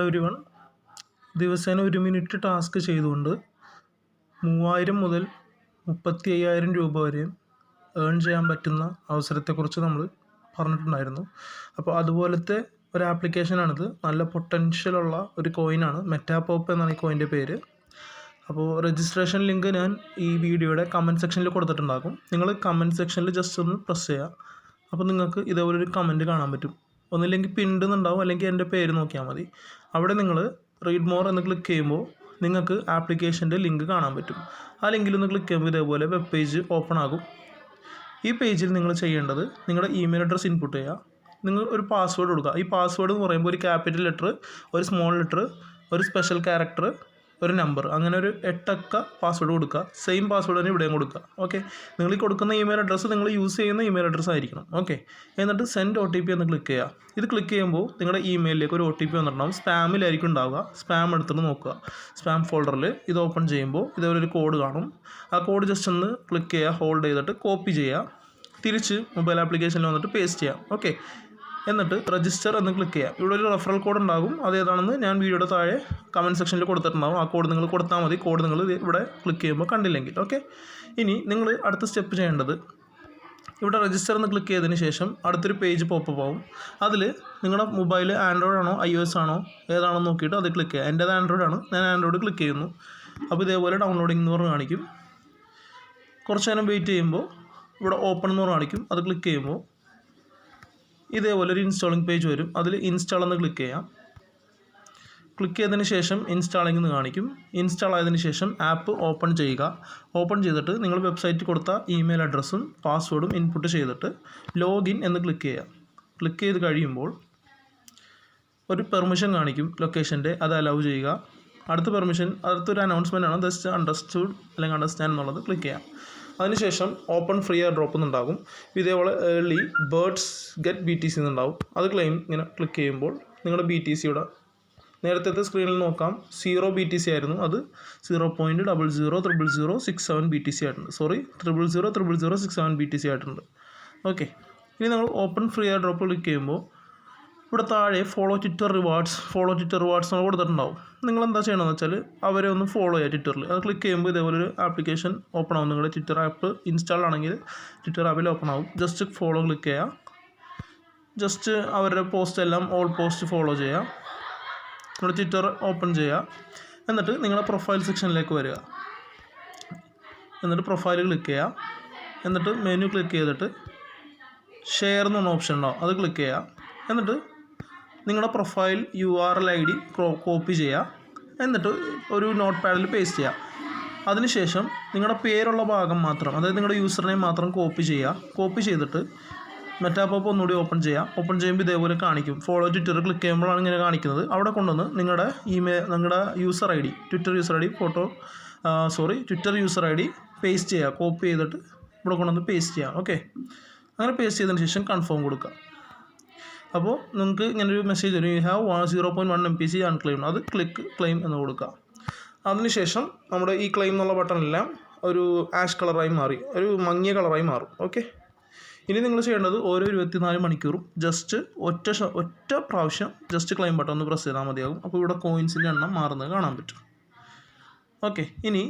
Everyone ദിവസേന 1 minute task ചെയ്തുകൊണ്ട് 3000 മുതൽ 35,000 രൂപ വരെയും ഏൺ ചെയ്യാൻ പറ്റുന്ന അവസരത്തെക്കുറിച്ച് നമ്മൾ പറഞ്ഞിട്ടുണ്ടായിരുന്നു. അപ്പോൾ അതുപോലത്തെ ഒരു ആപ്ലിക്കേഷനാണിത്. നല്ല പൊട്ടൻഷ്യലുള്ള ഒരു കോയിനാണ്. മെറ്റാപോപ്പ് എന്നാണ് ഈ കോയിൻ്റെ പേര്. അപ്പോൾ രജിസ്ട്രേഷൻ ലിങ്ക് ഞാൻ ഈ വീഡിയോയുടെ കമൻറ്റ് സെക്ഷനിൽ കൊടുത്തിട്ടുണ്ടാകും. നിങ്ങൾ കമൻറ്റ് സെക്ഷനിൽ ജസ്റ്റ് ഒന്ന് പ്രസ് ചെയ്യുക. അപ്പോൾ നിങ്ങൾക്ക് ഇതേപോലൊരു കമൻറ്റ് കാണാൻ പറ്റും. ഒന്നില്ലെങ്കിൽ പിൻഡെന്നുണ്ടാവും, അല്ലെങ്കിൽ എൻ്റെ പേര് നോക്കിയാൽ മതി. അവിടെ നിങ്ങൾ റീഡ് മോർ എന്ന് ക്ലിക്ക് ചെയ്യുമ്പോൾ നിങ്ങൾക്ക് ആപ്ലിക്കേഷൻ്റെ ലിങ്ക് കാണാൻ പറ്റും. ആ ലിങ്കിലൊന്ന് ക്ലിക്ക് ചെയ്യുമ്പോൾ ഇതേപോലെ വെബ് പേജ് ഓപ്പൺ ആകും. ഈ പേജിൽ നിങ്ങൾ ചെയ്യേണ്ടത് നിങ്ങളുടെ ഇമെയിൽ അഡ്രസ്സ് ഇൻപുട്ട് ചെയ്യുക. നിങ്ങൾ ഒരു പാസ്വേഡ് കൊടുക്കുക. ഈ പാസ്വേഡ് എന്ന് പറയുമ്പോൾ ഒരു ക്യാപിറ്റൽ ലെറ്റർ, ഒരു സ്മോൾ ലെറ്റർ, ഒരു സ്പെഷ്യൽ ക്യാരക്ടർ, ഒരു നമ്പർ, അങ്ങനെ ഒരു 8 അക്ക പാസ്വേഡ് കൊടുക്കുക. സെയിം പാസ്വേഡ് തന്നെ ഇവിടെയും കൊടുക്കുക. ഓക്കെ, നിങ്ങൾ ഈ കൊടുക്കുന്ന ഇമെയിൽ അഡ്രസ്സ് നിങ്ങൾ യൂസ് ചെയ്യുന്ന ഇമെയിൽ അഡ്രസ്സ് ആയിരിക്കണം. ഓക്കെ, എന്നിട്ട് സെൻഡ് OTP എന്ന് ക്ലിക്ക് ചെയ്യുക. ഇത് ക്ലിക്ക് ചെയ്യുമ്പോൾ നിങ്ങളുടെ ഇമെയിലിലേക്ക് ഒരു OTP വന്നിട്ടുണ്ടാവും. സ്പാമിലായിരിക്കും ഉണ്ടാവുക. സ്പാം എടുത്തിട്ട് നോക്കുക. സ്പാം ഫോൾഡറിൽ ഇത് ഓപ്പൺ ചെയ്യുമ്പോൾ ഇതേപോലെ ഒരു കോഡ് കാണും. ആ കോഡ് ജസ്റ്റ് ഒന്ന് ക്ലിക്ക് ചെയ്യുക, ഹോൾഡ് ചെയ്തിട്ട് കോപ്പി ചെയ്യുക, തിരിച്ച് മൊബൈൽ ആപ്ലിക്കേഷനിൽ വന്നിട്ട് പേസ്റ്റ് ചെയ്യാം. ഓക്കെ, എന്നിട്ട് രജിസ്റ്റർ എന്ന് ക്ലിക്ക് ചെയ്യാം. ഇവിടെ ഒരു റെഫറൽ കോഡ് ഉണ്ടാകും. അതേതാണെന്ന് ഞാൻ വീഡിയോയുടെ താഴെ കമൻറ്റ് സെക്ഷനിൽ കൊടുത്തിട്ടുണ്ടാകും. ആ കോഡ് നിങ്ങൾ കൊടുത്താൽ മതി. കോഡ് നിങ്ങൾ ഇവിടെ ക്ലിക്ക് ചെയ്യുമ്പോൾ കണ്ടില്ലെങ്കിൽ. ഓക്കെ, ഇനി നിങ്ങൾ അടുത്ത സ്റ്റെപ്പ് ചെയ്യേണ്ടത് ഇവിടെ രജിസ്റ്റർ എന്ന് ക്ലിക്ക് ചെയ്തതിന് ശേഷം അടുത്തൊരു പേജ് പോപ്പപ്പ് ആവും. അതിൽ നിങ്ങളുടെ മൊബൈൽ ആൻഡ്രോയിഡ് ആണോ iOS ആണോ ഏതാണെന്ന് നോക്കിയിട്ട് അത് ക്ലിക്ക് ചെയ്യുക. എൻ്റേത് ആൻഡ്രോയിഡ് ആണ്, ഞാൻ ആൻഡ്രോയിഡ് ക്ലിക്ക് ചെയ്യുന്നു. അപ്പോൾ ഇതേപോലെ ഡൗൺലോഡിംഗ് എന്ന് പറഞ്ഞ് കാണിക്കും. കുറച്ച് നേരം വെയിറ്റ് ചെയ്യുമ്പോൾ ഇവിടെ ഓപ്പൺ എന്ന് പറഞ്ഞ് കാണിക്കും. അത് ക്ലിക്ക് ചെയ്യുമ്പോൾ ഇതേപോലെ ഒരു ഇൻസ്റ്റാളിംഗ് പേജ് വരും. അതിൽ ഇൻസ്റ്റാൾ എന്ന് ക്ലിക്ക് ചെയ്യാം. ക്ലിക്ക് ചെയ്തതിന് ശേഷം ഇൻസ്റ്റാളിംഗ് എന്ന് കാണിക്കും. ഇൻസ്റ്റാൾ ആയതിനു ശേഷം ആപ്പ് ഓപ്പൺ ചെയ്യുക. ഓപ്പൺ ചെയ്തിട്ട് നിങ്ങൾ വെബ്സൈറ്റിൽ കൊടുത്ത ഇമെയിൽ അഡ്രസ്സും പാസ്വേഡും ഇൻപുട്ട് ചെയ്തിട്ട് ലോഗിൻ എന്ന് ക്ലിക്ക് ചെയ്യുക. ക്ലിക്ക് ചെയ്ത് കഴിയുമ്പോൾ ഒരു പെർമിഷൻ കാണിക്കും ലൊക്കേഷൻ്റെ, അത് അലൗ ചെയ്യുക. അടുത്ത പെർമിഷൻ, അടുത്തൊരു അനൗൺസ്മെൻ്റ് ആണ്, ജസ്റ്റ് അണ്ടർസ്റ്റുഡ് അല്ലെങ്കിൽ അണ്ടർസ്റ്റാൻഡ് എന്നുള്ളത് ക്ലിക്ക് ചെയ്യാം. അതിനുശേഷം ഓപ്പൺ ഫ്രീ എയർ ഡ്രോപ്പ് എന്നുണ്ടാകും. ഇതേപോലെ ഏർലി ബേർഡ്സ് ഗെറ്റ് BTC എന്നുണ്ടാവും. അത് ക്ലെയിം ഇങ്ങനെ ക്ലിക്ക് ചെയ്യുമ്പോൾ നിങ്ങളുടെ BTCയുടെ നേരത്തെ സ്ക്രീനിൽ നോക്കാം 0 BTC ആയിരുന്നു. അത് 0.000067 BTC ആയിട്ടുണ്ട്. 0.000067 BTC ആയിട്ടുണ്ട്. ഓക്കെ, ഇനി നമ്മൾ open free air drop click ചെയ്യുമ്പോൾ ഇവിടെ താഴെ ഫോളോ ട്വിറ്റർ റിവാർഡ്സ് എന്ന് കൊടുത്തിട്ടുണ്ടാവും. നിങ്ങൾ എന്താ ചെയ്യണമെന്ന് വെച്ചാൽ അവരെ ഒന്ന് ഫോളോ ചെയ്യുക ട്വിറ്ററിൽ. അത് ക്ലിക്ക് ചെയ്യുമ്പോൾ ഇതേപോലെ ഒരു ആപ്ലിക്കേഷൻ ഓപ്പൺ ആവും. നിങ്ങളുടെ ട്വിറ്റർ ആപ്പ് ഇൻസ്റ്റാൾ ആണെങ്കിൽ ട്വിറ്റർ ആപ്പിൽ ഓപ്പൺ ആവും. ജസ്റ്റ് ഫോളോ ക്ലിക്ക് ചെയ്യുക. ജസ്റ്റ് അവരുടെ പോസ്റ്റ് എല്ലാം ഓൾ പോസ്റ്റ് ഫോളോ ചെയ്യുക. നിങ്ങളുടെ ട്വിറ്റർ ഓപ്പൺ ചെയ്യുക. എന്നിട്ട് നിങ്ങളുടെ പ്രൊഫൈൽ സെക്ഷനിലേക്ക് വരിക. എന്നിട്ട് പ്രൊഫൈൽ ക്ലിക്ക് ചെയ്യുക. എന്നിട്ട് മെനു ക്ലിക്ക് ചെയ്തിട്ട് ഷെയർ എന്ന് പറഞ്ഞ ഓപ്ഷൻ ഉണ്ടാവും. അത് ക്ലിക്ക് ചെയ്യുക. എന്നിട്ട് നിങ്ങളുടെ പ്രൊഫൈൽ URL ID കോപ്പി ചെയ്യുക. എന്നിട്ട് ഒരു നോട്ട് പാഡിൽ പേസ്റ്റ് ചെയ്യുക. അതിനുശേഷം നിങ്ങളുടെ പേരുള്ള ഭാഗം മാത്രം, അതായത് നിങ്ങളുടെ യൂസർ നെയിം മാത്രം കോപ്പി ചെയ്യുക. കോപ്പി ചെയ്തിട്ട് മെറ്റാപോപ്പ് ഒന്നുകൂടി ഓപ്പൺ ചെയ്യുക. ഓപ്പൺ ചെയ്യുമ്പോൾ ഇതേപോലെ കാണിക്കും. ഫോളോ ട്വിറ്റർ ക്ലിക്ക് ചെയ്യുമ്പോഴാണ് ഇങ്ങനെ കാണിക്കുന്നത്. അവിടെ കൊണ്ടുവന്ന് നിങ്ങളുടെ നിങ്ങളുടെ user ID, Twitter user ID paste ചെയ്യുക. കോപ്പി ചെയ്തിട്ട് ഇവിടെ കൊണ്ടുവന്ന് പേസ്റ്റ് ചെയ്യുക. ഓക്കെ, അങ്ങനെ പേസ്റ്റ് ചെയ്തതിന് ശേഷം കൺഫേം കൊടുക്കുക. അപ്പോൾ നിങ്ങൾക്ക് ഇങ്ങനൊരു മെസ്സേജ് വരും, യു ഹാവ് 0.1 MPC അൺക്ലെയിം. അത് ക്ലെയിം എന്ന് കൊടുക്കുക. അതിനുശേഷം നമ്മുടെ ഈ ക്ലെയിം എന്നുള്ള ബട്ടണെല്ലാം ഒരു ആഷ് കളറായി മാറി, ഒരു മങ്ങിയ കളറായി മാറും. ഓക്കെ, ഇനി നിങ്ങൾ ചെയ്യേണ്ടത് ഓരോ 24 മണിക്കൂറും ജസ്റ്റ് ഒറ്റ പ്രാവശ്യം ജസ്റ്റ് ക്ലെയിം ബട്ടൺ ഒന്ന് പ്രസ് ചെയ്താൽ മതിയാകും. അപ്പോൾ ഇവിടെ കോയിൻസിൻ്റെ എണ്ണം മാറുന്നത് കാണാൻ പറ്റും. ഓക്കെ, ഇനി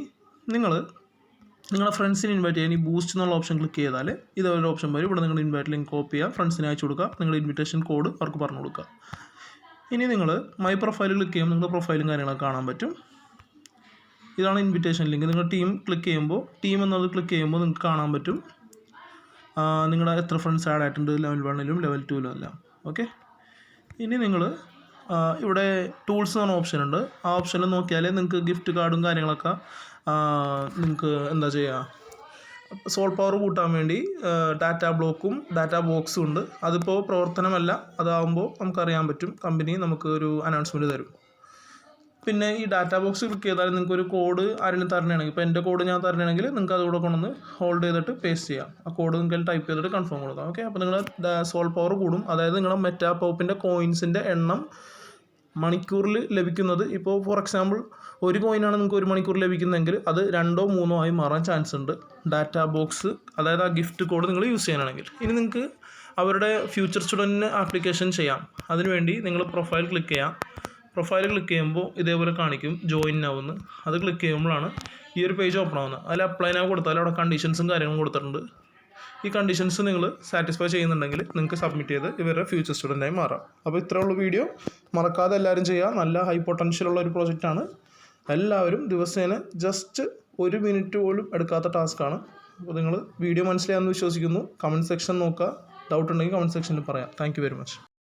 നിങ്ങളുടെ ഫ്രണ്ട്സിനെ ഇൻവൈറ്റ് ചെയ്യാൻ ഈ ബൂസ്റ്റ് എന്നുള്ള ഓപ്ഷൻ ക്ലിക്ക് ചെയ്താൽ ഇതേപോലെ ഓപ്ഷൻ വരും. ഇവിടെ നിങ്ങൾ ഇൻവൈറ്റ് ലിങ്ക് കോപ്പി ചെയ്യുക, ഫ്രണ്ട്സിനെ അയച്ചു കൊടുക്കുക, നിങ്ങളുടെ ഇൻവിറ്റേഷൻ കോഡ് അവർക്ക് പറഞ്ഞു കൊടുക്കുക. ഇനി നിങ്ങൾ മൈ പ്രൊഫൈൽ ക്ലിക്ക് ചെയ്യുമ്പോൾ നിങ്ങളുടെ പ്രൊഫൈലും കാര്യങ്ങളൊക്കെ കാണാൻ പറ്റും. ഇതാണ് ഇൻവിറ്റേഷൻ ലിങ്ക്. നിങ്ങൾ ടീം ക്ലിക്ക് ചെയ്യുമ്പോൾ ടീം എന്നത് ക്ലിക്ക് ചെയ്യുമ്പോൾ നിങ്ങൾക്ക് കാണാൻ പറ്റും നിങ്ങളുടെ എത്ര ഫ്രണ്ട്സ് ആഡ് ആയിട്ടുണ്ട്, ലെവൽ 1ലും ലെവൽ 2ലും എല്ലാം. ഓക്കെ, ഇനി നിങ്ങൾ ഇവിടെ ടൂൾസ് എന്ന് പറഞ്ഞ ഓപ്ഷൻ ഉണ്ട്. ആ ഓപ്ഷനിൽ നോക്കിയാൽ നിങ്ങൾക്ക് ഗിഫ്റ്റ് കാർഡും കാര്യങ്ങളൊക്കെ നിങ്ങൾക്ക് എന്താ ചെയ്യുക, സോൾ പവർ കൂട്ടാൻ വേണ്ടി ഡാറ്റാ ബ്ലോക്കും ഡാറ്റാ ബോക്സും ഉണ്ട്. അതിപ്പോൾ പ്രവർത്തനമല്ല, അതാകുമ്പോൾ നമുക്കറിയാൻ പറ്റും. കമ്പനി നമുക്ക് ഒരു അനൗൺസ്മെൻറ്റ് തരും. പിന്നെ ഈ ഡാറ്റാ ബോക്സ് ക്ലിക്ക് ചെയ്താൽ നിങ്ങൾക്ക് ഒരു കോഡ് ആരെങ്കിലും തരണയാണെങ്കിൽ, ഇപ്പോൾ എൻ്റെ കോഡ് ഞാൻ തരണയാണെങ്കിൽ നിങ്ങൾക്ക് അതുകൂടെ കൊണ്ടുവന്ന് ഹോൾഡ് ചെയ്തിട്ട് പേസ്റ്റ് ചെയ്യാം. ആ കോഡ് നിങ്ങൾക്ക് ടൈപ്പ് ചെയ്തിട്ട് കൺഫേം കൊടുക്കാം. ഓക്കെ, അപ്പോൾ നിങ്ങളുടെ സോൾ പവർ കൂടും. അതായത് നിങ്ങളുടെ മെറ്റാപോപ്പിൻ്റെ കോയിൻസിൻ്റെ എണ്ണം മണിക്കൂറിൽ ലഭിക്കുന്നത്, ഇപ്പോൾ ഫോർ എക്സാമ്പിൾ ഒരു കോയിനാണ് നിങ്ങൾക്ക് 1 മണിക്കൂർ ലഭിക്കുന്നതെങ്കിൽ അത് 2 or 3 ആയി മാറാൻ ചാൻസ് ഉണ്ട്. ഡാറ്റാ ബോക്സ്, അതായത് ആ ഗിഫ്റ്റ് കോഡ് നിങ്ങൾ യൂസ് ചെയ്യാനാണെങ്കിൽ. ഇനി നിങ്ങൾക്ക് അവരുടെ ഫ്യൂച്ചർ സ്റ്റുഡൻറ്റിന് ആപ്ലിക്കേഷൻ ചെയ്യാം. അതിനുവേണ്ടി നിങ്ങൾ പ്രൊഫൈൽ ക്ലിക്ക് ചെയ്യാം. പ്രൊഫൈൽ ക്ലിക്ക് ചെയ്യുമ്പോൾ ഇതേപോലെ കാണിക്കും ജോയിൻ ആവുമെന്ന്. അത് ക്ലിക്ക് ചെയ്യുമ്പോഴാണ് ഈ ഒരു പേജ് ഓപ്പൺ ആവുന്നത്. അതിൽ അപ്ലൈ നൗ കൊടുത്താൽ അവിടെ കണ്ടീഷൻസും കാര്യങ്ങളും കൊടുത്തിട്ടുണ്ട്. ഈ കണ്ടീഷൻസ് നിങ്ങൾ സാറ്റിസ്ഫൈ ചെയ്യുന്നുണ്ടെങ്കിൽ നിങ്ങൾക്ക് സബ്മിറ്റ് ചെയ്ത് ഇവരുടെ ഫ്യൂച്ചർ സ്റ്റുഡൻ്റായി മാറാം. അപ്പോൾ ഇത്രയുള്ള വീഡിയോ മറക്കാതെ എല്ലാവരും ചെയ്യുക. നല്ല ഹൈ പൊട്ടൻഷ്യൽ ഉള്ള ഒരു പ്രോജക്റ്റാണ്. എല്ലാവരും ദിവസേന ജസ്റ്റ് 1 മിനിറ്റ് പോലും എടുക്കാത്ത ടാസ്ക്കാണ്. അപ്പോൾ നിങ്ങൾ വീഡിയോ മനസ്സിലായെന്ന് വിശ്വസിക്കുന്നു. കമൻറ്റ് സെക്ഷൻ നോക്കുക. ഡൗട്ട് ഉണ്ടെങ്കിൽ കമൻറ്റ് സെക്ഷനിൽ പറയാം. Thank you very much.